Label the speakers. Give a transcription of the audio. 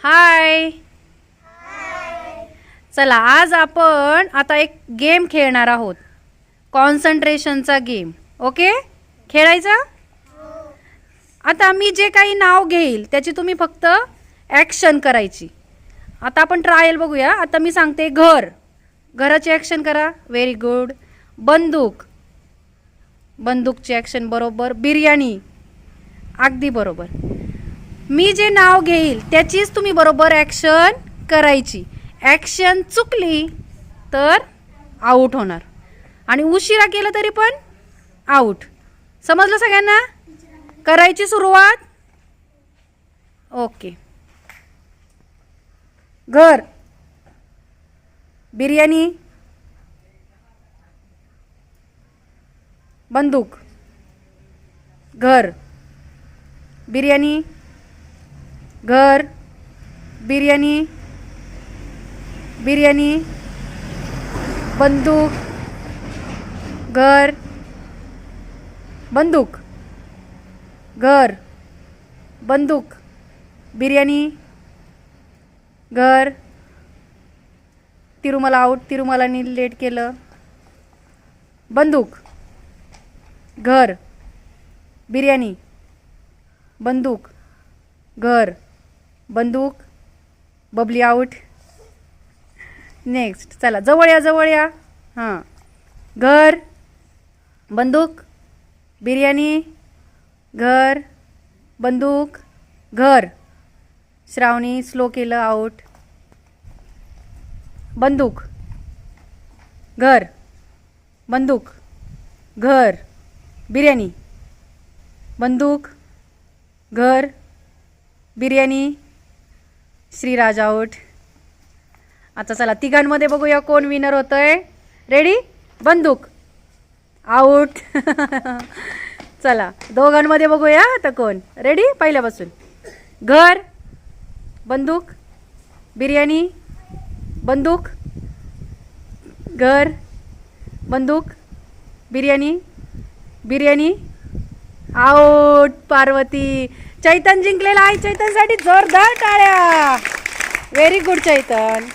Speaker 1: हाय. चला आज आपण आता एक गेम खेळणार आहोत. कॉन्सन्ट्रेशनचा गेम. ओके, खेळायचा. आता मी जे काही नाव घेईल त्याची तुम्ही फक्त ॲक्शन करायची. आता आपण ट्रायल बघूया. आता मी सांगते घर, घराची ॲक्शन करा. Very good. बंदूक, बंदूकची ॲक्शन बरोबर. बिर्याणी, अगदी बरोबर. मी जे नाव घेईल त्याचीच तुम्ही बरोबर ॲक्शन करायची. ॲक्शन चुकली तर आऊट होणार आणि उशिरा केलं तरी पण आऊट. समजलं सगळ्यांना? करायची सुरुवात. ओके. घर, बिर्याणी, बंदूक. घर, बिर्याणी, घर, बिर्याणी, बिर्याणी, बंदूक, घर, बंदूक, घर, बंदूक, बिर्याणी, घर. तिरुमला आऊट. तिरुमलानी लेट केलं. बंदूक, घर, बिर्याणी, बंदूक, घर, बंदूक. बबली आऊट. नेक्स्ट. चला जवळ या, जवळ या. हां. घर, बंदूक, बिर्याणी, घर, बंदूक, घर. श्रावणी स्लो केलं. आऊट. बंदूक, घर, बंदूक, घर, बिर्याणी, बंदूक, घर, बिर्याणी. श्रीराज आऊट. आता चला तिघांमध्ये बघूया कोण विनर होतंय. रेडी? बंदूक आऊट. चला दोघांमध्ये बघूया आता कोण. रेडी? पहिल्यापासून. घर, बंदूक, बिर्याणी, बंदूक, घर, बंदूक, बिर्याणी, बिर्याणी. आऊट. पार्वती. चैतन जिंकलेला आहे. चैतनसाठी जोरदार टाळ्या. व्हेरी गुड चैतन.